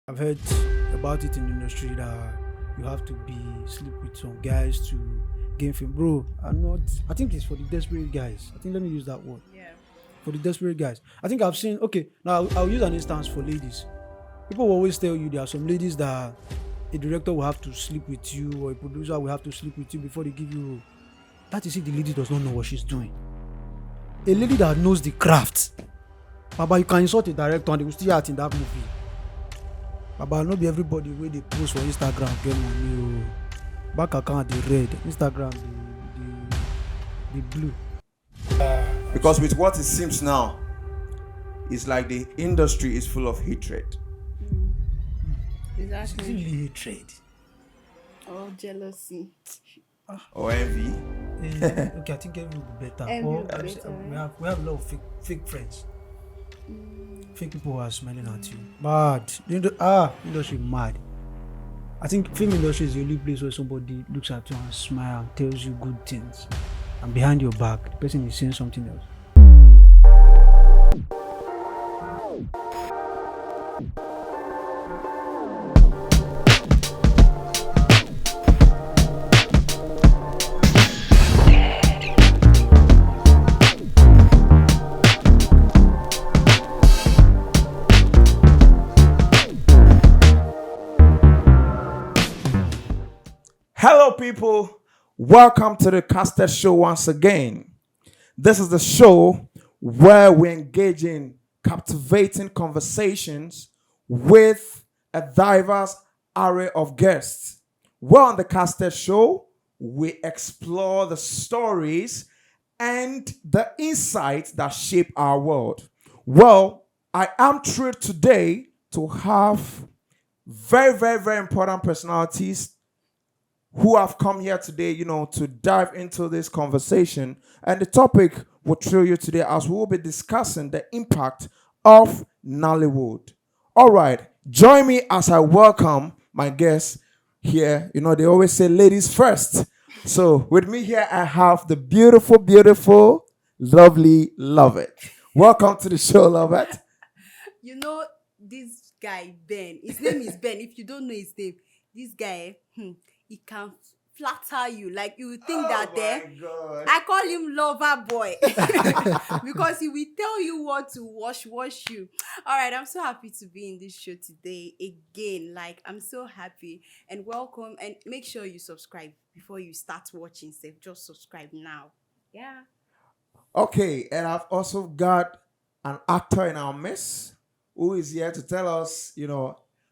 I've heard about it in the industry that you have to sleep with some guys to gain fame. Bro, I'm not. I think it's for the desperate guys. I think let me use that word Yeah. for the desperate guys. I think I've seen. Okay, now I'll use an instance for ladies. People will always tell you there are some ladies that a director will have to sleep with you or a producer will have to sleep with you before they give you role. That is if the lady does not know what she's doing. A lady that knows the craft, Baba, you can insult a director and they will still act in that movie. Baba, not be everybody where they post for Instagram get money. Back account the red, Instagram the blue. Because with what it seems now, it's like the industry is full of hatred. It's Exactly. really hatred. Or jealousy. Or envy. Okay, I think it will be better. Envy Or will be better, we have a lot of fake friends. Fake people who are smiling at you. Bad. Industry mad. I think film industry is the only place where somebody looks at you and smiles and tells you good things. And behind your back, the person is saying something else. Hello, people. Welcome to the CASTED show once again. This is the show where we engage in captivating conversations with a diverse array of guests. Well, on the CASTED show, we explore the stories and the insights that shape our world. Well, I am thrilled today to have very important personalities who have come here today, to dive into this conversation. And the topic will thrill you today as we will be discussing the impact of Nollywood. All right, join me as I welcome my guests here. They always say ladies first. So with me here, I have the beautiful, lovely Lovett. Welcome to the show, Lovett. You know this guy Ben. His name is Ben. If you don't know his name, this guy, he can flatter you. Like you would think that God. I call him lover boy because he will tell you what to wash you. All right, I'm so happy to be in this show today again. Like I'm so happy and welcome, and make sure you subscribe before you start watching. So just subscribe now. Yeah. Okay, and I've also got an actor in our midst who is here to tell us,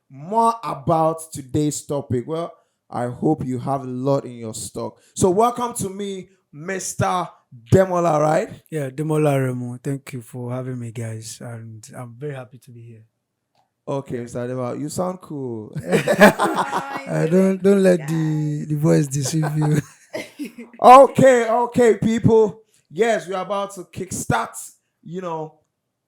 more about today's topic. Well, I hope you have a lot in your stock. So welcome to me, Mr. Demola, right? Yeah, Demola Raymond. Thank you for having me, guys. And I'm very happy to be here. Okay, Mr. Demola, you sound cool. Don't let the voice deceive you. Okay, people. Yes, we're about to kickstart,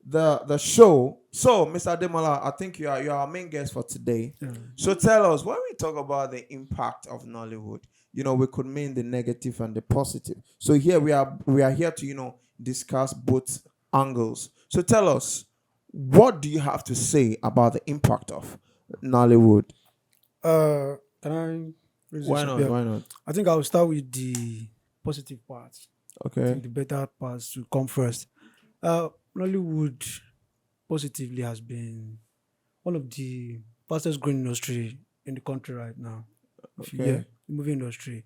the show. So, Mr. Demola, I think you are our main guest for today. So tell us, when we talk about the impact of Nollywood, we could mean the negative and the positive. So here we are here to, discuss both angles. So tell us, what do you have to say about the impact of Nollywood? Can I? Why not? Why not? I think I'll start with the positive parts. I Okay. think the better parts to come first. Nollywood positively has been one of the fastest growing industry in the country right now. Okay. The movie industry.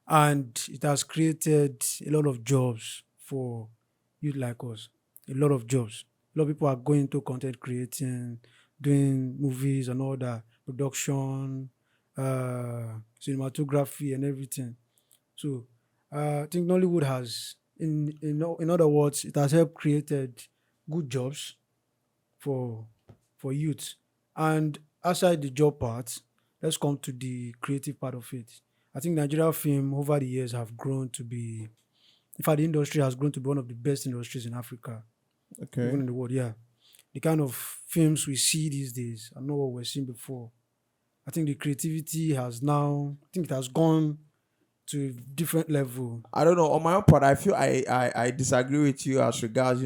And it has created a lot of jobs for youth like us. A lot of jobs. A lot of people are going into content creating, doing movies and all that, production, cinematography and everything. So I think Nollywood has, in other words, it has helped created good jobs for youth. And outside the job part, let's come to the creative part of it. I think Nigeria film over the years have grown to be, in fact, the industry has grown to be one of the best industries in Africa, Okay. even in the world. Yeah, the kind of films we see these days are not what we've seen before. I think the creativity has now, I think it has gone to a different level. I don't know. On my own part, I feel I disagree with you as regards,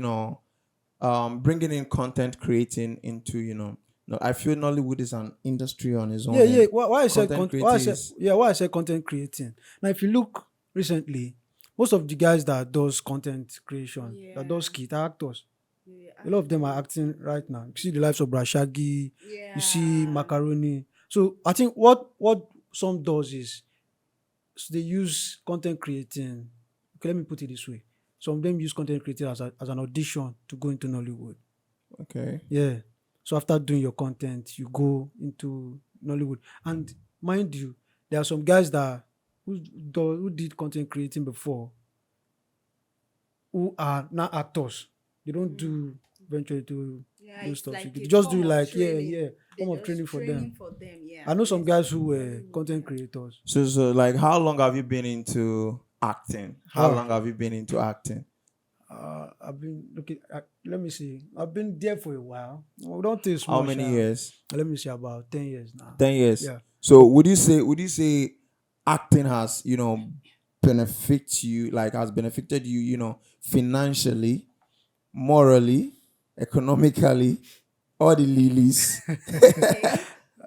bringing in content creating into, No, I feel Nollywood is an industry on its Yeah, own, yeah. and Why I said content why I said creators. yeah, why I said content creating. Now, if you look recently, most of the guys that does content creation, that does Yeah. skit, are actors. Yeah, A lot of them are actually. acting right now. You see the lives of Brashagi, you see Yeah. Macaroni. So I think what some does is they use content creating. Okay, let me put it this way. Some of them use content creating as an audition to go into Nollywood. Okay. Yeah. So after doing your content, you go into Nollywood. And mind you, there are some guys that who did content creating before who are now actors. They don't Mm. do venture into Yeah, those it's stuff. like They a just do form it of like training. They're form of training just for them. training for them. Yeah. I know some Yes. guys who were Nollywood, content yeah. creators. So like, how long have you been into acting? How Ah, long have you been into acting? I've been looking. Let me see. I've been there for a while. We don't taste How much. many years? Let me see, about 10 years now. 10 years. Yeah. So would you say acting has, benefit you, like has benefited you, financially, morally, economically, all the lilies? Okay.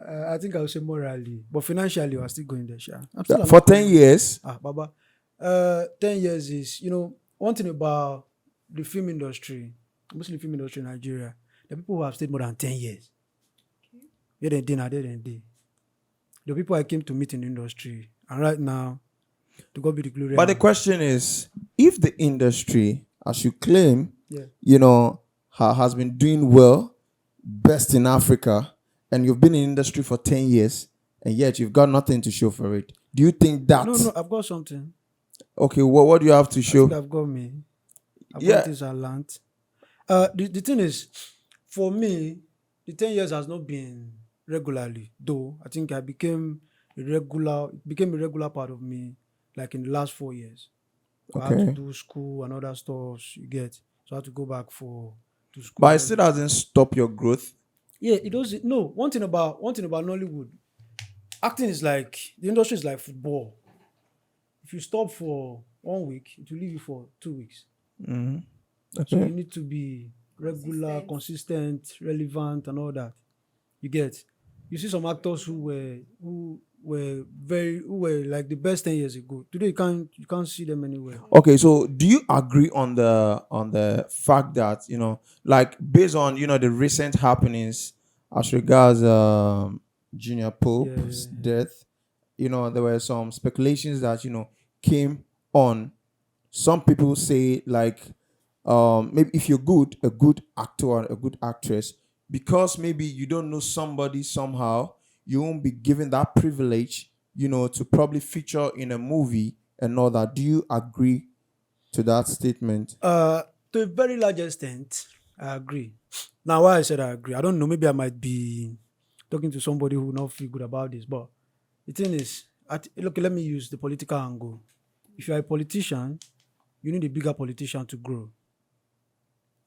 I think I would say morally, but financially, we're still going there. Sha. I'm still an For actor 10 now. years. Baba. 10 years is one thing about the film industry, mostly the film industry in Nigeria. The people who have stayed more than 10 years. There they now, there they. The people I came to meet in the industry, and right now, to God be the glory. But the question is, if the industry, as you claim, Yeah. has been doing well, best in Africa, and you've been in industry for 10 years, and yet you've got nothing to show for it, do you think that, No, no, I've got something. okay, what do you have to I think show? I've got me. I've got Yeah. things I learned. The thing is, for me, the 10 years has not been regularly. Though I think it became a regular part of me, like in the last 4 years. I had to Okay. do school and other stuff. You get, so I had to go back for to school But and it still everything. doesn't stop your growth. Yeah, it does. No, one thing about Nollywood, acting is like the industry is like football. If you stop for 1 week, it will leave you for 2 weeks. Hmm. So you Okay. need to be regular, Consistent. consistent, relevant, and all that. You get. You see some actors who were like the best 10 years ago. Today you can't see them anywhere. Okay, so do you agree on the fact that, like, based on, the recent happenings as regards Junior Yeah, Pope's yeah, yeah. death, there were some speculations that, came on. Some people say, like, maybe if you're a good actor or a good actress, because maybe you don't know somebody somehow, you won't be given that privilege, to probably feature in a movie and all that. Do you agree to that statement? To a very large extent, I agree. Now, why I said I agree, I don't know. Maybe I might be talking to somebody who will not feel good about this, but the thing is, look, let me use the political angle. If you are a politician, you need a bigger politician to grow.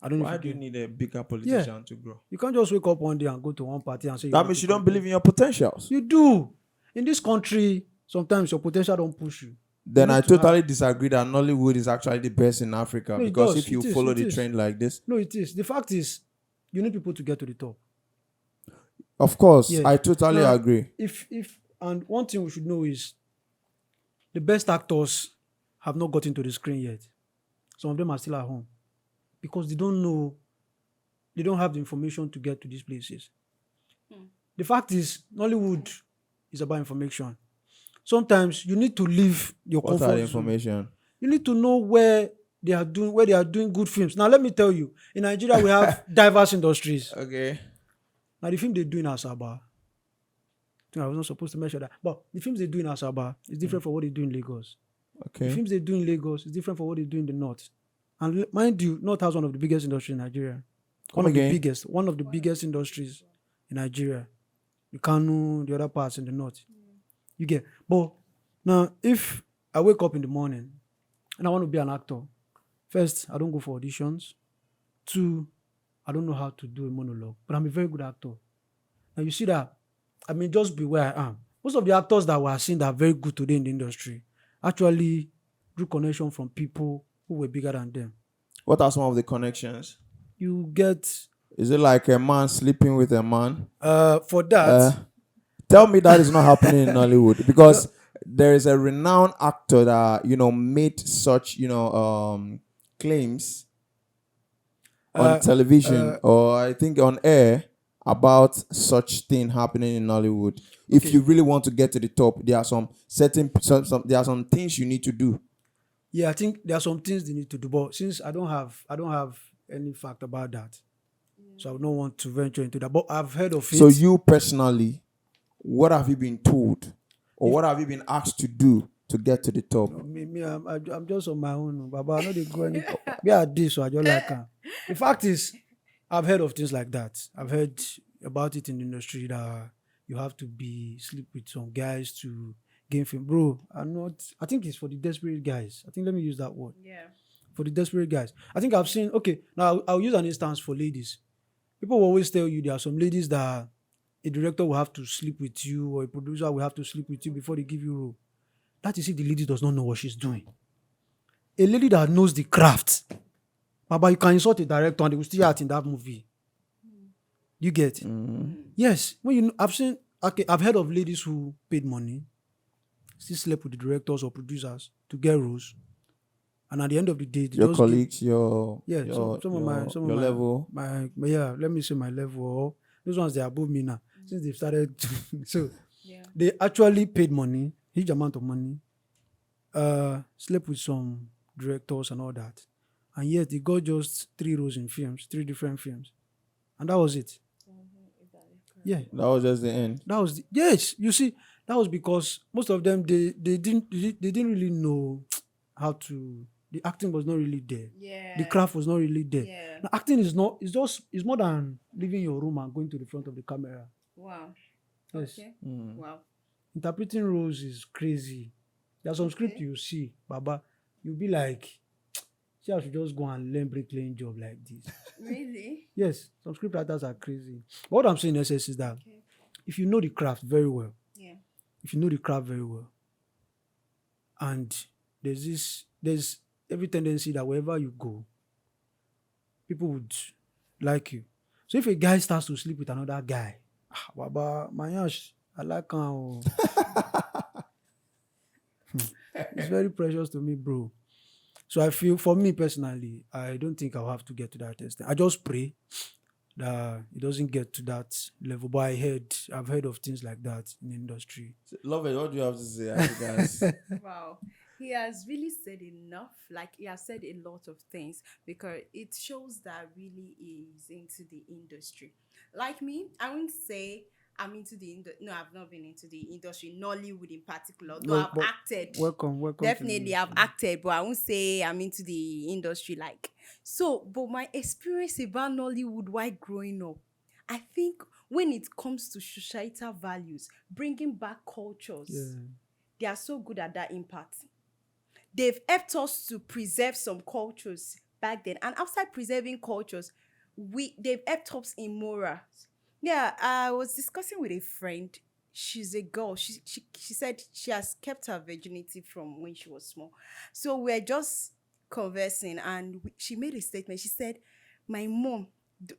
I don't know if Why you do you get. need a bigger Yeah, politician to grow? you can't just wake up one day and go to one party and say you That want means to you don't contest. believe in your potentials. You do. In this country, sometimes your potential don't push you. You Then I need to have. totally disagree that Nollywood is actually the best in Africa, No, it because does. if you It is. follow It the is. trend like this, No, it is. The fact is, you need people to get to the top. of course, Yeah. I totally Now, agree. if and one thing we should know is the best actors have not gotten to the screen yet. Some of them are still at home because they don't know, they don't have the information to get to these places. Hmm. The fact is, Nollywood is about information. Sometimes you need to leave your What are the comfort zone. information? You need to know where they are doing good films. Now, let me tell you, in Nigeria we have diverse industries. Okay. Now, the film they do in Asaba, I was not supposed to mention that, but the films they do in Asaba is different from what they do in Lagos. The Okay. films they do in Lagos is different from what they do in the North. And mind you, North has one of the biggest industries in Nigeria. Come again. One of the biggest industries in Nigeria. The Kanu, the other parts in the North. You get. But now, if I wake up in the morning and I want to be an actor, first, I don't go for auditions. Two, I don't know how to do a monologue, but I'm a very good actor. Now, you see that, I mean, just be where I am. Most of the actors that we are seeing that are very good today in the industry actually drew connection from people who were bigger than them. What are some of the connections? You get Is it like a man sleeping with a man? For that, Uh, Tell me that is not happening in Nollywood no, because there is a renowned actor that made such claims on uh, television uh, or I think on air about such thing happening in Nollywood. If okay, you really want to get to the top, there are some certain some there are some things you need to do. yeah, I think there are some things they need to do, but since I don't have any fact about that, so I would not want to venture into that. But I've heard of So it. you personally, what have you been told, or If what have you been asked to do to get to the top? I'm just on my own, Baba. I know they go any. Me I this, so I just like. The fact is, I've heard of things like that. I've heard about it in the industry that you have to be sleep with some guys to gain fame, bro. I'm not. I think it's for the desperate guys. I think let me use that word Yeah. for the desperate guys. I think I've seen. Okay, now I'll use an instance for ladies. People will always tell you there are some ladies that a director will have to sleep with you or a producer will have to sleep with you before they give you role. That is if the lady does not know what she's doing. A lady that knows the craft, Baba, you can insult a director and they will still act in that movie. You get? Yes. When I've seen, okay, I've heard of ladies who paid money, still slept with the directors or producers to get roles, and at the end of the day, they Your just give. colleagues, your Yeah, your some of my your some of your level. my yeah, let me say my level. Or those ones they are above me now since they've started. So Yeah. they actually paid money, huge amount of money, slept with some directors and all that, and yet they got just three roles in films, three different films, and that was it. Yeah, That was just the end. that was yes. You see, that was because most of them they didn't really know how to. The acting was not really there. The Yeah. craft was not really there. Yeah. Now, acting is not. It's more than leaving your room and going to the front of the camera. Wow. Yes, Okay. Mm. Wow. interpreting roles is crazy. There's some script Okay. you see, Baba, you'll be like, see, I should just go and learn bricklaying job like this. Really? Yes, some script writers are crazy. But what I'm saying, in essence, is that Okay. if you know the craft very well, Yeah. if you know the craft very well, and there's every tendency that wherever you go, people would like you. So if a guy starts to sleep with another guy, Baba, my gosh, I like him. Oh. It's very precious to me, bro. So I feel for me personally, I don't think I'll have to get to that extent. I just pray that it doesn't get to that level. But I've heard of things like that in the industry. Love it. What do you have to say, Africans? Wow. He has really said enough. Like he has said a lot of things because it shows that really is into the industry. Like me, I wouldn't say I'm into the no, I've not been into the industry, Nollywood in particular, though Well, I've but acted. welcome to the Definitely I've industry. acted, but I won't say I'm into the industry like so. But my experience about Nollywood while growing up, I think when it comes to societal values, bringing back cultures, Yeah. they are so good at that impact. They've helped us to preserve some cultures back then. And outside preserving cultures, they've helped us in morals. Yeah, I was discussing with a friend. She's a girl. She said she has kept her virginity from when she was small. So we're just conversing, and she made a statement. She said, "My mom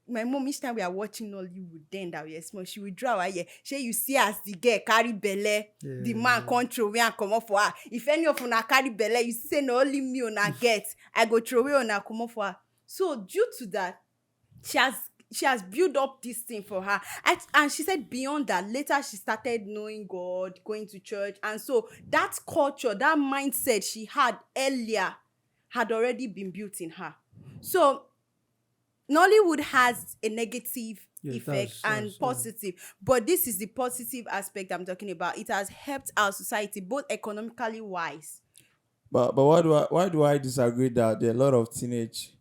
my mom each time we are watching Nollywood then that we are small, she will draw our ear. Shey you see as the girl carry belle, the man Yeah. come throw away and comot for her. If any of una carry belle, you see say na only me una get, I go throw away una comot for her." So due to that, she has she has built up this thing for her. And she said beyond that, later she started knowing God, going to church. And so that culture, that mindset she had earlier had already been built in her. So Nollywood has a negative Yes, effect and yeah. positive, but this is the positive aspect I'm talking about. It has helped our society both economically wise. But why do I disagree that there are a lot of teenage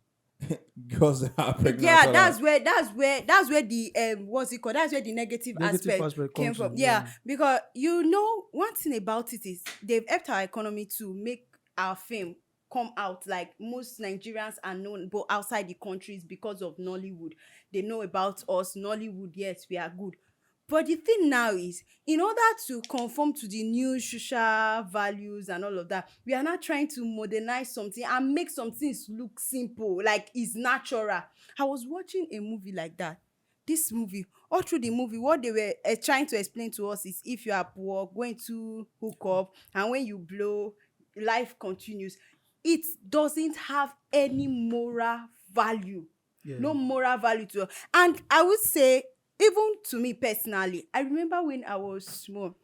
girls that are pregnant? Yeah, that's where the what's it called? That's where the negative Negative aspect aspect came comes from. in. Yeah, Yeah. because you know one thing about it is they've helped our economy to make our fame come out. Like most Nigerians are known but outside the countries because of Nollywood. They know about us. Nollywood, yes, we are good. But the thing now is, in order to conform to the new social values and all of that, we are now trying to modernize something and make some things look simple, like it's natural. I was watching a movie like that. This movie, all through the movie, what they were trying to explain to us is if you are poor, going to hook up, and when you blow, life continues. It doesn't have any moral value. Yeah. No moral value to it. And I would say, even to me personally, I remember when I was small,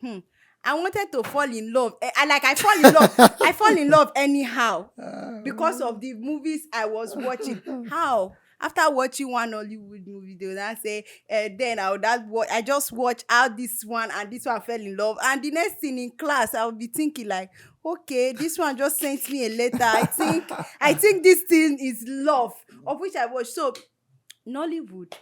I wanted to fall in love. I fall in love. I fall in love anyhow because of the movies I was watching. How? After watching one Nollywood movie, they would now say, then I just watch how this one and this one fell in love. And the next thing in class, I would be thinking like, okay, this one just sent me a letter. I think this thing is love, of which I watched. So Nollywood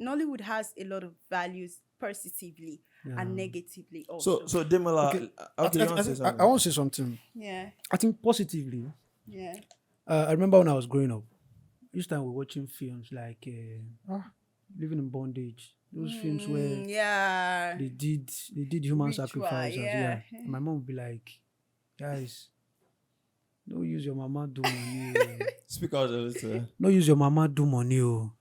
Nollywood has a lot of values positively and negatively also. So Demola, Okay. okay, you want to say something? I want to say something. Yeah. I think positively. Yeah. I remember when I was growing up, each time we were watching films like Living in Bondage, those films where Yeah. they did human Ritual, sacrifices. yeah. And my mom would be like, guys, don't use your mama do money. Oh. Speak out a little. Don't use your mama do money. Oh.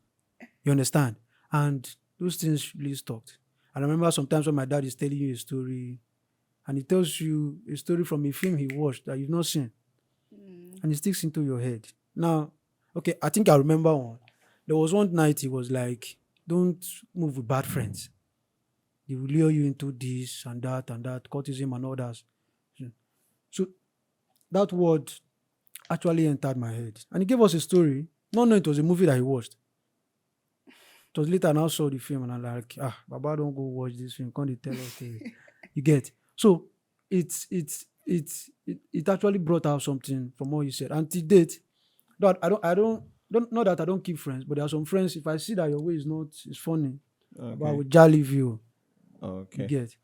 You understand? And those things really stuck. And I remember sometimes when my dad is telling you a story, and he tells you a story from a film he watched that you've not seen, and it sticks into your head. Now, okay, I think I remember one. There was one night he was like, don't move with bad friends. They will lure you into this and that, cultism and others. So that word actually entered my head. And he gave us a story, not knowing it was a movie that he watched. It was later I now saw the film and I'm like, Baba, don't go watch this film. Can't they tell us the you get? So it actually brought out something from what you said. And to date, that I don't not that I don't keep friends, but there are some friends, if I see that your way is not is funny, but I will just leave you. Okay. You get?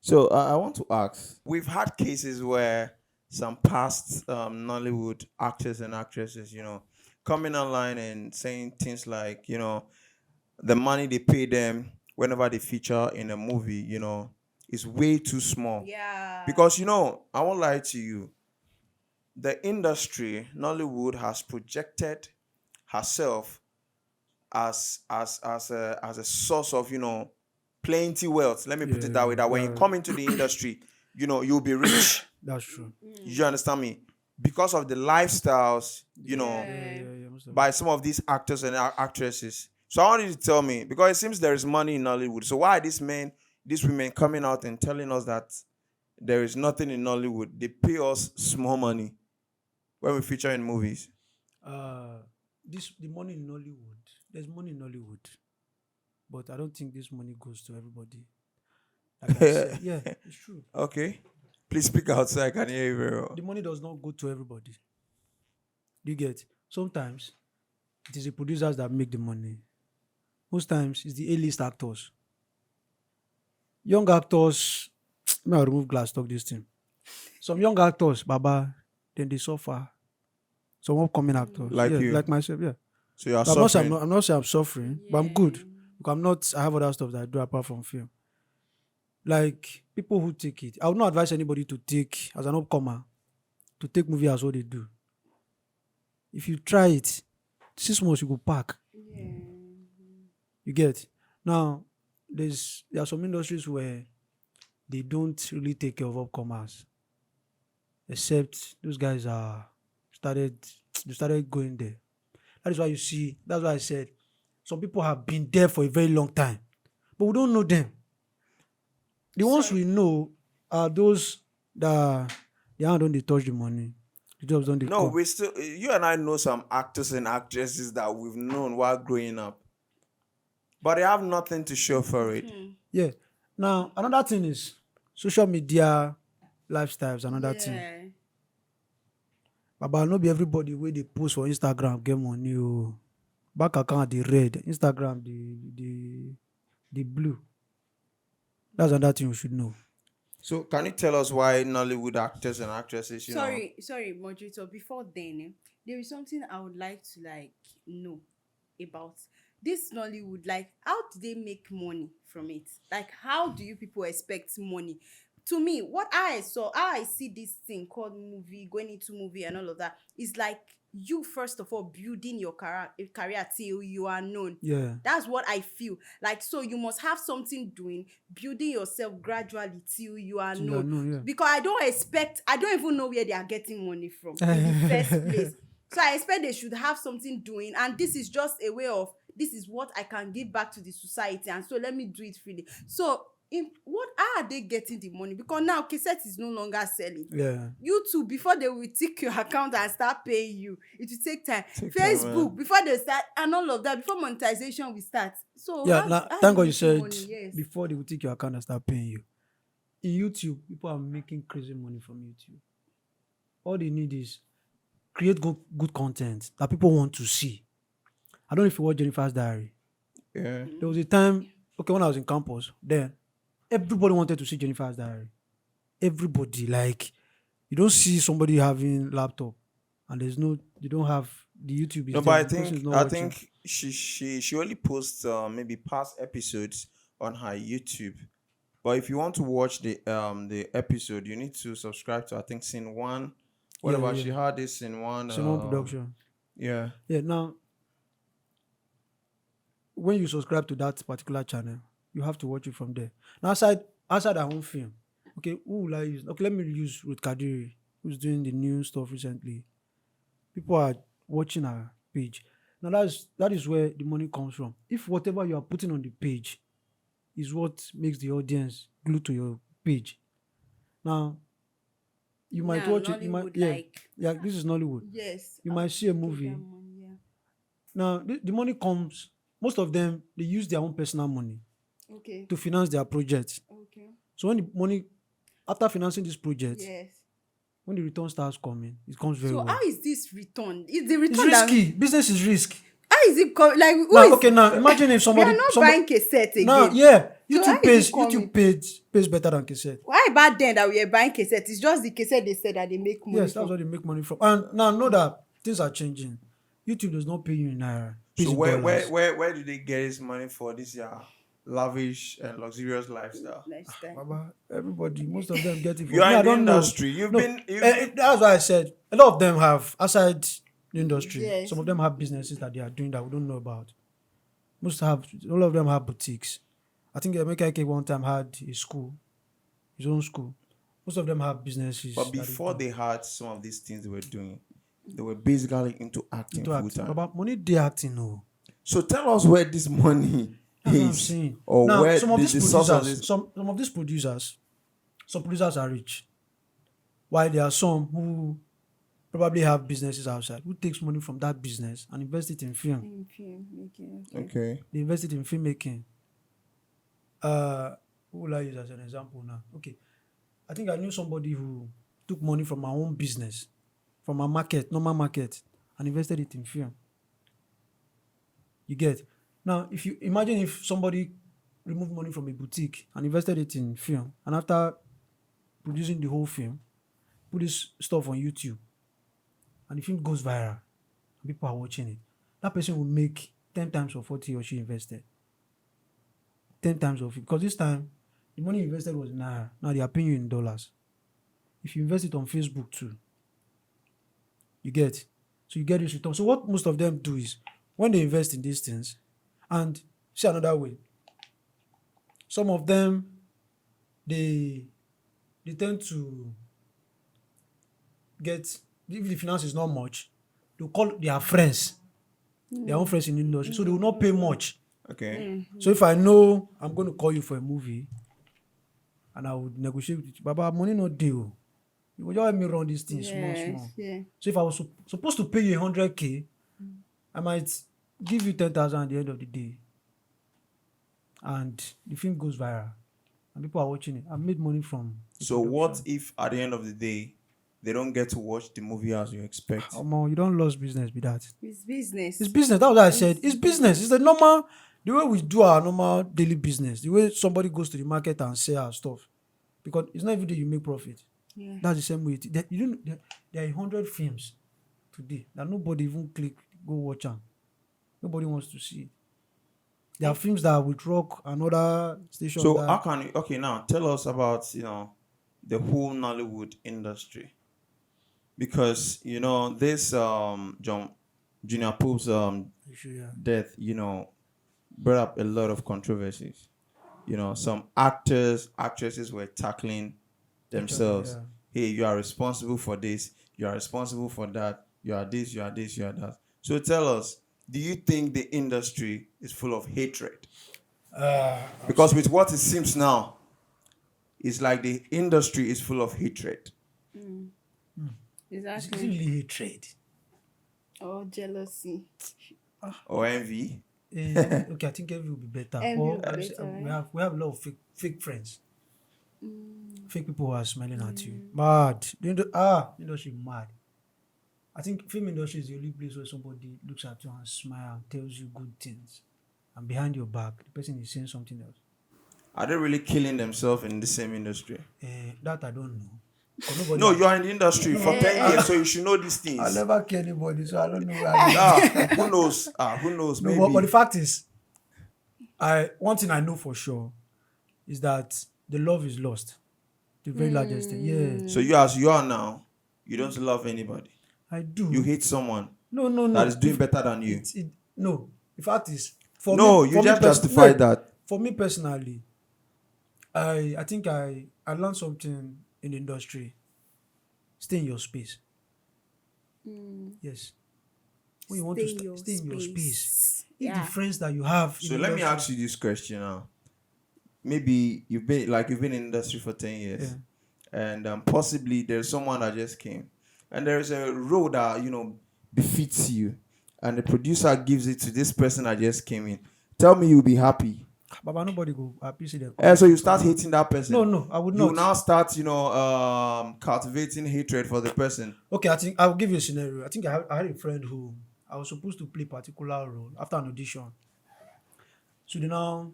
So I want to ask, we've had cases where some past Nollywood actors and actresses, coming online and saying things like, the money they pay them whenever they feature in a movie, is way too small. Yeah. Because, I won't lie to you, the industry, Nollywood, has projected herself as a source of, plenty wealth. Let me put it that way. That when you come into the industry, you'll be rich. That's true. You understand me? Because of the lifestyles, by some of these actors and actresses. So I want you to tell me, because it seems there is money in Nollywood. So why are these women coming out and telling us that there is nothing in Nollywood? They pay us small money when we feature in movies. The money in Nollywood. There's money in Nollywood, but I don't think this money goes to everybody. Like I said, yeah, it's true. Okay. Please speak out so I can hear you very well. The money does not go to everybody. Do you get? Sometimes it is the producers that make the money. Most times it's the A-list actors. Young actors, may I remove glass talk this thing. Some young actors, Baba, then they suffer. Some upcoming actors. Like you. Like myself, yeah. So you are So I'm suffering. not saying I'm suffering, but I'm good. Because I have other stuff that I do apart from film. Like people who take it. I would not advise anybody to take, as an upcomer, to take movie as what they do. If you try it, 6 months you go pack. Yeah. You get? Now, there are some industries where they don't really take care of upcomers. Except those guys they started going there. That is why that's why I said some people have been there for a very long time. But we don't know them. The ones we know are those that they don't they touch the money. The jobs don't they No, come. we still, you and I know some actors and actresses that we've known while growing up, but they have nothing to show for it. Yeah. Now, another thing is social media lifestyles, another thing. Yeah. But not be everybody where they post for Instagram get money. Oh. Back account the red, Instagram the blue. That's another thing you should know. So can you tell us why Nollywood actors and actresses, Sorry, moderator. Before then, there is something I would like to know about this Nollywood, like, how do they make money from it? Like, how do you people expect money? To me, what I saw, how I see this thing called movie, going into movie and all of that, is like you first of all building your career till you are known. Yeah. That's what I feel. Like, so you must have something doing, building yourself gradually till you are So you are known. known, Because I don't even know where they are getting money from in the first place. So I expect they should have something doing, and this is just a way of, this is what I can give back to the society, and so let me do it freely. So how are they getting the money? Because now cassette is no longer selling. Yeah. YouTube, before they will tick your account and start paying you, it will take time. Take time, Facebook, man. before they start, and all of that, before monetization will start. So Yeah. Now, how thank they God you making said money? Yes. before they will take your account and start paying you. In YouTube, people are making crazy money from YouTube. All they need is create good content that people want to see. I don't know if you watch Jennifer's Diary. Yeah. There was a time, okay, when I was in campus, then everybody wanted to see Jennifer's Diary. Everybody, like, you don't see somebody having laptop and they don't have the YouTube is No, there. but The person is not I watching. think she only posts maybe past episodes on her YouTube. But if you want to watch the episode, you need to subscribe to, I think, scene one. What Yeah, about yeah. she had this in one? Simon Production. Yeah. Yeah, now when you subscribe to that particular channel, you have to watch it from there. Now outside our own film, okay, who will I use? Okay, let me use Ruth Kadiri, who's doing the new stuff recently. People are watching our page. Now that is where the money comes from. If whatever you are putting on the page is what makes the audience glue to your page. Now you might Now watch it, you might Nollywood, like, yeah, this is Nollywood. yes, You how might do see a they get movie. that money? Yeah. Now the money comes, most of them they use their own personal money Okay. to finance their project. Okay. So when the money after financing this project, Yes. when the return starts coming, it comes very So well. how is this return? Is the It's return that, risky. Business is risk. how is it like, who Now, is okay, now imagine if we are not buying cassette now, again? yeah, So how is it coming? YouTube pays better than cassette. Why about then that we are buying cassette? It's just the cassette they said that they make money Yes, that's from. what they make money from. And now know that things are changing. YouTube does not pay you in naira, pays So in where dollars. where do they get this money for this lavish and luxurious lifestyle? Lifestyle. Baba, everybody, most of them get it from You are me. I in the don't know. industry. You've No, been that's why I said a lot of them have outside the industry. Yes. Some of them have businesses that they are doing that we don't know about. All of them have boutiques. I think Emeka Ike one time had a school, his own school. Most of them have businesses. But that they before do. they had some of these things they were doing, they were basically into acting Into full acting. time. But money they acting, no. So tell us where this money That's what I'm is, saying. or Now, where some of the these source of producers, this. some of these producers, some producers are rich, while there are some who probably have businesses outside who takes money from that business and invest it in film. In film making. Okay. Okay. They invest it in filmmaking. Who will I use as an example now? Okay, I think I knew somebody who took money from her own business, from a market, normal market, and invested it in film. You get? Now, if you imagine if somebody removed money from a boutique and invested it in film, and after producing the whole film, put this stuff on YouTube, and the film goes viral, and people are watching it, that person will make 10 times of what he or she invested. 10 times of it. Because this time, the money you invested was in naira. Now they are paying you in dollars. If you invest it on Facebook too, you get. So you get this return. So what most of them do is, when they invest in these things, and see another way, some of them, they tend to get, if the finance is not much, they'll call their friends, their own friends in the industry. So they will not pay much. Okay. So if I know I'm going to call you for a movie, and I would negotiate with you, Baba, money no deal. You will just let me run this thing small. Yeah. So if I was supposed to pay you 100K, I might give you 10,000 at the end of the day, and the film goes viral, and people are watching it. I've made money from the So what production. if at the end of the day they don't get to watch the movie as you expect? Omo, you don't lose business with that. It's business. It's business. That's what I said. It's business. It's the way we do our normal daily business. The way somebody goes to the market and sell our stuff, because it's not every day you make profit. Yeah. That's the same way. There are 100 films today that nobody even go watch them. Nobody wants to see it. There are films that will rock another station So how that can you, okay, now tell us about the whole Nollywood industry, because this John Junior Pope's issue. Yeah. death brought up a lot of controversies. Some actors, actresses were tackling Each other, themselves. yeah. Hey, you are responsible for this, you are responsible for that, you are this, you are this, you are that. So tell us, do you think the industry is full of hatred? I'll Because say with what it seems now, it's like the industry is full of hatred it's Exactly. really hatred. Or jealousy. or envy. Okay, I think every will be better. Envy Or will be I will say, better, right? we have a lot of fake friends. Fake people who are smiling at you. Mad. Industry mad. I think film industry is the only place where somebody looks at you and smile and tells you good things. And behind your back, the person is saying something else. Are they really killing themselves in the same industry? That I don't know. 'Cause nobody No, has- you are in the industry for 10 years, so you should know these I things. never kill anybody, so I don't know. Who knows? Who knows? No, Maybe. but the fact is, one thing I know for sure is that the love is lost. The very largest thing. Yeah, So you, as you are now, you don't love anybody. I do. You hate someone No, no, no. that is doing better than you. No. The fact is, No, you just justified that. For me personally, I think I learned something in the industry. Stay in your space. Yes. When you want to stay in your space. If Yeah. the friends that you have. So in let me industry- ask you this question now. Maybe you've been in in the industry for 10 years, and possibly there's someone that just came, and there's a role that befits you, and the producer gives it to this person that just came in. Tell me you'll be happy. Baba, nobody go appreciate them. And so you start hating that person. No, I would You not. now start cultivating hatred for the person. Okay, I think I'll give you a scenario. I think I had a friend who I was supposed to play a particular role after an audition. So now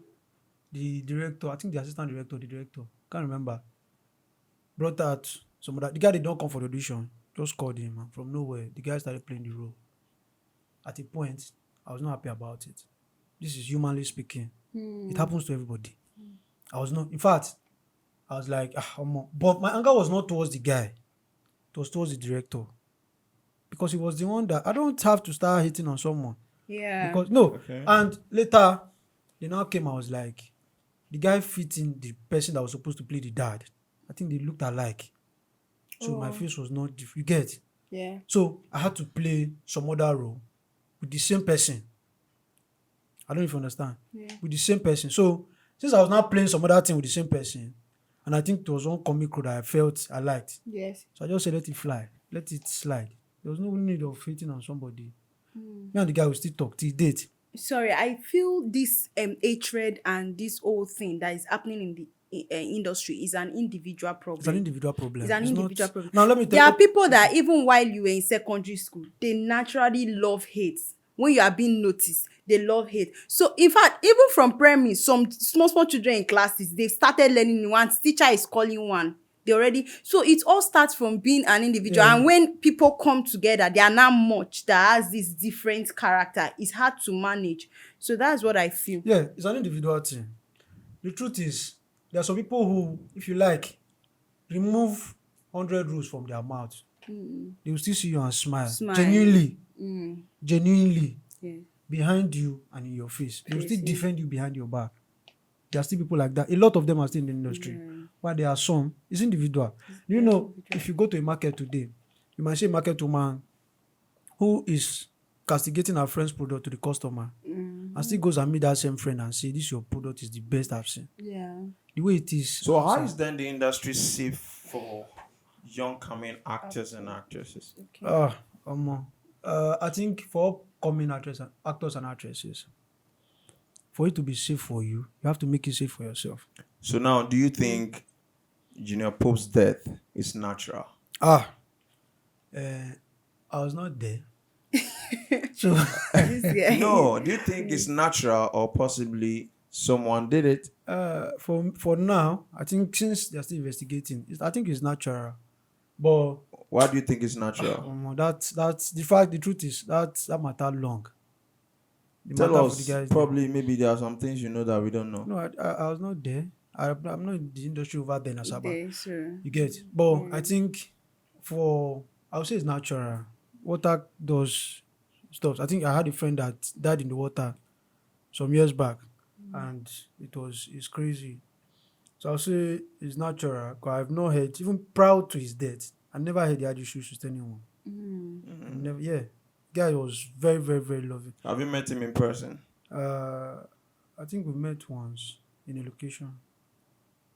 the director, I think the assistant director, the director, can't remember, brought out some other. The guy did not come for the audition, just called him and from nowhere. The guy started playing the role. At a point, I was not happy about it. This is humanly speaking. It happens to everybody. I was not, in fact, I was like, but my anger was not towards the guy, it was towards the director. Because he was the one that I don't have to start hitting on someone. Yeah. Because no, Okay. and later they now came. I was like, the guy fit in the person that was supposed to play the dad. I think they looked alike, so my face was not. You get? Yeah. So I had to play some other role with the same person. I don't know if you understand. Yeah. With the same person. So since I was now playing some other thing with the same person, and I think there was one comic role that I felt I liked, Yes. so I just said let it fly, let it slide. There was no need of hating on somebody. Me and the guy will still talk till date. Sorry, I feel this hatred and this whole thing that is happening in the industry is an individual problem. It's an individual problem. It's an not- individual problem. Now let me There tell are you. people that even while you were in secondary school, they naturally love hate. When you are being noticed, they love hate. So in fact, even from primary, some small children in classes, they started learning one. Teacher is calling one. They already. So it all starts from being an individual. Yeah. And when people come together, they are now much that has this different character. It's hard to manage. So that's what I feel. Yeah, it's an individual thing. The truth is, there are some people who, if you like, remove 100 rules from their mouth. They will still see you and smile. Smile. Genuinely, Yeah. behind you and in your face. They will still Face, yeah. defend you behind your back. There are still people like that. A lot of them are still in the industry. While there are some, it's individual. You know, if you go to a market today, you might see a market woman who is castigating her friend's product to the customer and still goes and meet that same friend and say, this your product is the best I've seen. Yeah. The way it is. So how is then the industry safe for young coming actors and actresses? I think for upcoming actors and actresses, for it to be safe for you, you have to make it safe for yourself. So now, do you think Junior Pope's death is natural? I was not there. So This guy. No. Do you think it's natural or possibly someone did it? for now, I think since they're still investigating, I think it's natural. But Why do you think it's natural? that's the fact. The truth is that matter long. The Tell matter for the us, guys there. probably maybe there are some things you know that we don't know. No, I was not there. I'm not in the industry over there in Asaba. There, sure. You get. But I Yeah. think I would say it's natural. Water does stuff. I think I had a friend that died in the water some years back, and it's crazy. So I'll say it's natural. 'Cause I've not heard, even prior to his death, I never heard he had issues with anyone. Mm. I've never, yeah. Guy was very, very, very loving. Have you met him in person? Uh, I think we met once in a location,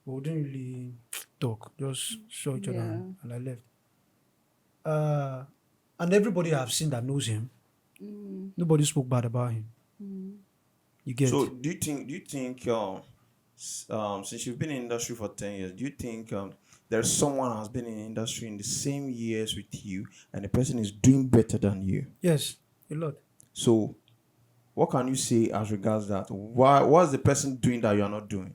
but we didn't really talk. Just saw each other Yeah. and I left. And everybody I've seen that knows him, nobody spoke bad about him. You get. So do you think since you've been in industry for 10 years, do you think there's someone has been in industry in the same years with you and the person is doing better than you? Yes, a lot. So what can you say as regards that? What's the person doing that you're not doing?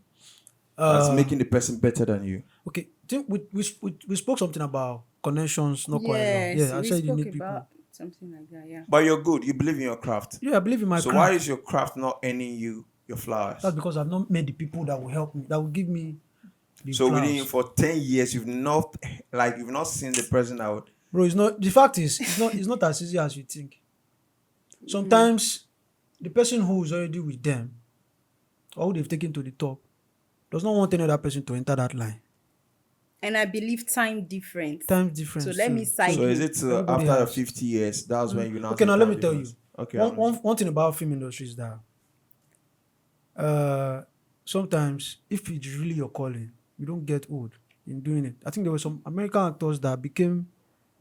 That's making the person better than you. Okay, think we spoke something about connections not quite long. Yes, Yeah, I we said you spoke need people. about something like that. Yeah. But you're good. You believe in your craft. Yeah, I believe in my So craft. why is your craft not earning you your flowers? That's because I've not met the people that will help me, that will give me the So flowers. within for 10 years, you've not seen the person that would. Bro, it's not. The fact is, it's not as easy as you think. Sometimes the person who is already with them, or who they've taken to the top, does not want any other person to enter that line. And I believe time difference. Time difference. So let me too. side So is you. it Everybody after your has. 50 years? That's when you now. Okay, see now let time me tell you. difference? Okay. One thing about film industry is that sometimes if it's really your calling, you don't get old in doing it. I think there were some American actors that became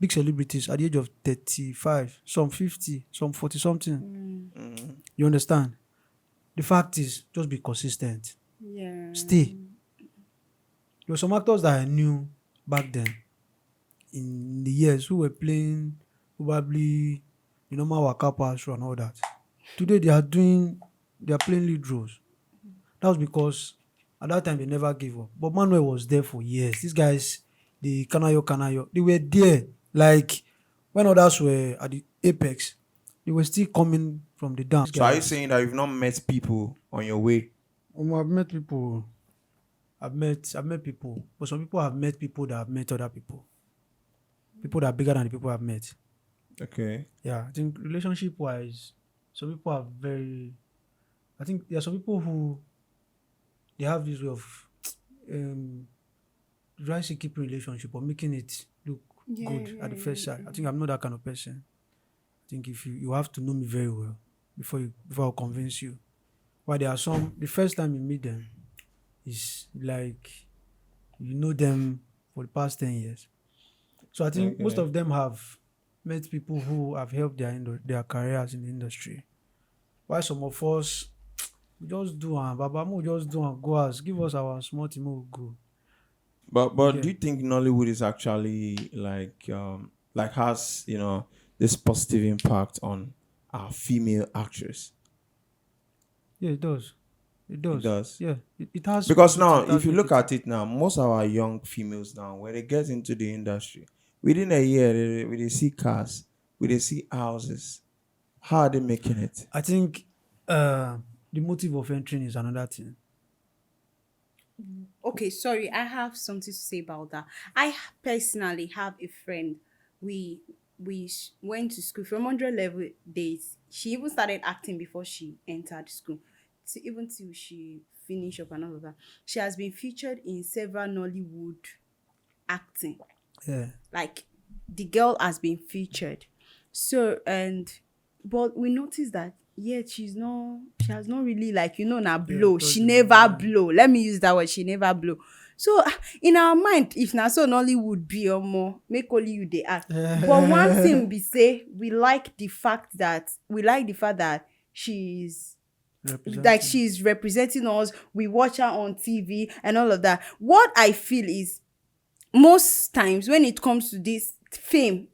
big celebrities at the age of 35, some 50, some 40 something. You understand? The fact is, just be consistent. Yeah. Stay. There were some actors that I knew back then in the years who were playing probably the normal waka pass and all that. Today they are playing lead roles. That was because at that time they never gave up. But Manuel was there for years. These guys, the Kanayo, they were there. Like when others were at the apex, they were still coming from the down. So are you saying that you've not met people on your way? I've met people. I've met people. But some people have met people that have met other people. People that are bigger than the people I've met. Okay. Yeah, I think relationship wise, some people are I think there are some people who they have this way of trying to keep a relationship or making it look good at the first sight. I think I'm not that kind of person. I think if you have to know me very well before I'll convince you. But there are some, the first time you meet them is like you know them for the past 10 years. So I think most of them have met people who have helped their careers in the industry. While some of us, we just do and Baba we just do and go as give us our small team, we'll go. But do you think Nollywood is actually has this positive impact on our female actress? Yeah, it does. It does. It does. Yeah, it has. Because it now, has if you look negative. at it now, most of our young females now, when they get into the industry, within a year, they see cars, they see houses. How are they making it? I think the motive of entering is another thing. Okay, sorry, I have something to say about that. I personally have a friend. We went to school from 100 level days. She even started acting before she entered school. Even till she finished up and all of that. She has been featured in several Nollywood acting. Yeah. Like the girl has been featured. So but we noticed that she has not really now blow. She never blow. Let me use that word. She never blow. So in our mind, if na so Nollywood be or more, make only you they act. But one thing we say, we like the fact that she's representing us. We watch her on TV and all of that. What I feel is most times when it comes to this fame,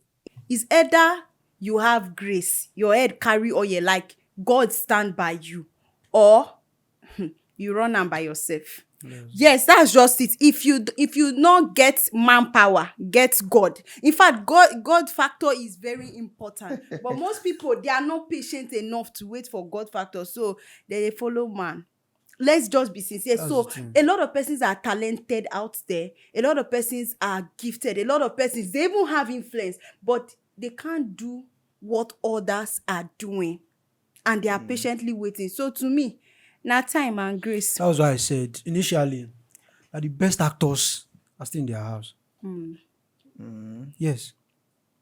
is either you have grace, your head carry oil, like God stand by you, or you run am by yourself. Yes, that's just it. If you not get manpower, get God. In fact, God factor is very important. But most people, they are not patient enough to wait for God factor, so they follow man. Let's just be sincere. That's the So thing. a lot of persons are talented out there. A lot of persons are gifted. A lot of persons, they even have influence, but they can't do what others are doing, and they are patiently waiting. So to me, na time and grace. That was why I said initially that the best actors are still in their house. Yes.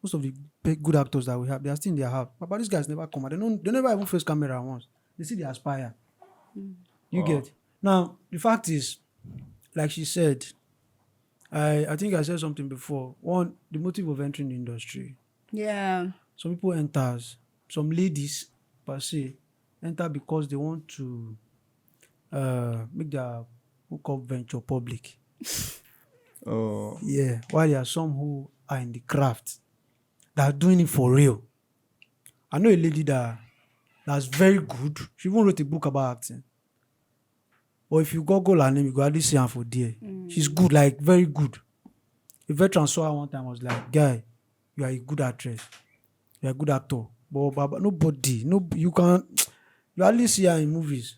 Most of the good actors that we have, they are still in their house. But these guys never come out. They never even face camera once. They see they aspire. You get. Now, the fact is, like she said, I think I said something before. One, the motive of entering the industry. Yeah. Some people enters, some ladies per se, enter because they want to make their hookup venture public. Oh. Yeah. While there are some who are in the craft that are doing it for real. I know a lady that's very good. She even wrote a book about acting. But if you Google her name, you go hardly see her for there. She's good, like very good. A veteran saw her one time, was like, guy, you are a good actress. You are a good actor. But nobody, you can't, you hardly see her in movies.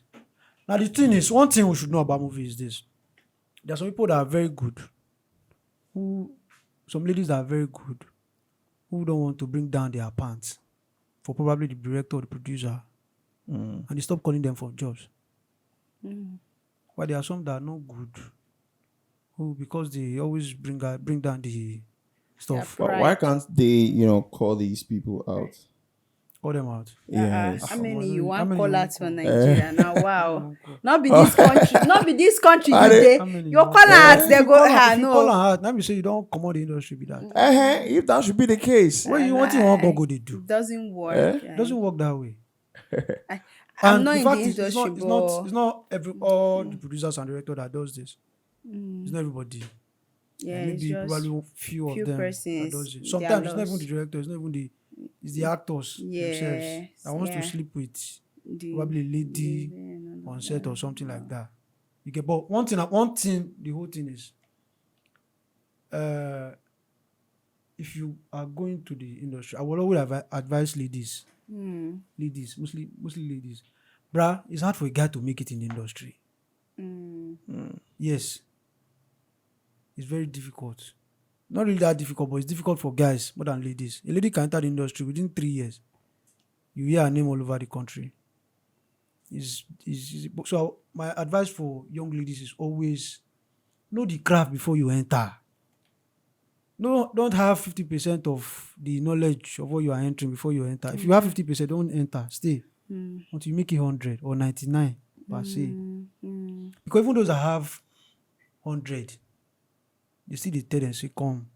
Now the thing is, one thing we should know about movies is this. There are some people that are very good, some ladies that are very good, who don't want to bring down their pants for probably the director or the producer. And they stop calling them for jobs. But there are some that are not good, who, because they always bring down the stuff, Yeah, Why can't they, call these people out? call them out. Yes. How many How you want many call you out want for call? Nigeria now? Wow. Not be this country. Not be this country Are you they- dey. How many You you call want out, they If you go. call her- Ah if you call no. her out, let me say you don't come out the industry be that. If that should be the case. What you want go they do? It doesn't work. It doesn't work that way. I'm And not the in the fact is, industry, it's not all the producers and directors that does this. It's not everybody. yeah, And it's maybe just probably few few of them that persons, does it. they are Sometimes it's not even lost. the director, it's not even it's the actors themselves Yes, that wants to yeah. sleep with The- probably a lady and all on of set that. or something like that. You get, but one thing, the whole thing is, if you are going to the industry, I will always advise ladies, mostly ladies, bruh, it's hard for a guy to make it in the industry. Yes, it's very difficult. Not really that difficult, but it's difficult for guys more than ladies. A lady can enter the industry within 3 years. You hear her name all over the country. So my advice for young ladies is always know the craft before you enter. No, don't have 50% of the knowledge of what you are entering before you enter. If you have 50%, don't enter. Stay until you make it 100 or 99 per se. Because even those that have 100, they still they tell them say come.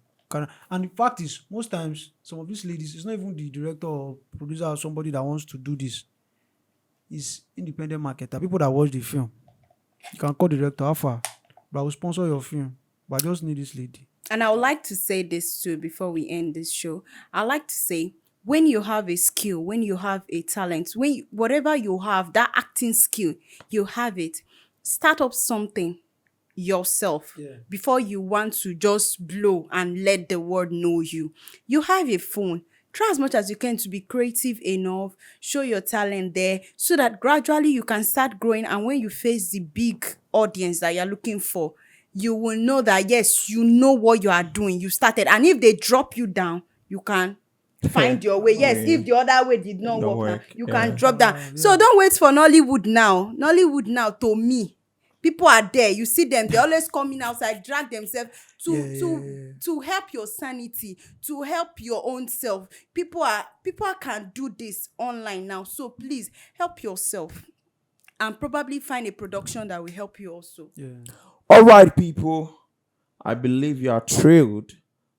And the fact is, most times some of these ladies, it's not even the director or producer or somebody that wants to do this. It's independent marketer, people that watch the film. You can call the director, how far? But I will sponsor your film. But I just need this lady. And I would like to say this too before we end this show. I like to say, when you have a skill, when you have a talent, whatever you have, that acting skill, you have it. Start up something yourself before you want to just blow and let the world know you. You have a phone. Try as much as you can to be creative enough, show your talent there, so that gradually you can start growing. And when you face the big audience that you're looking for, you will know that yes, you know what you are doing. You started. And if they drop you down, you can find your way. Yes, if the other way did not Don't work, now, work. you Yeah. can drop down. So don't wait for Nollywood now. Nollywood now, to me, people are there. You see them, they're always coming outside, drag themselves to help your sanity, to help your own self. People can do this online now. So please help yourself and probably find a production that will help you also. Yeah. All right, people. I believe you are thrilled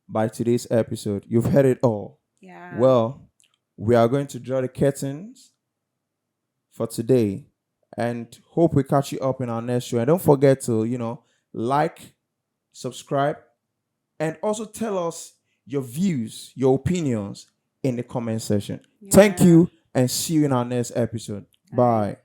by today's episode. You've heard it all. Yeah. Well, we are going to draw the curtains for today and hope we catch you up in our next show. And don't forget to, like, subscribe, and also tell us your views, your opinions in the comment section. Thank you, and see you in our next episode. Bye.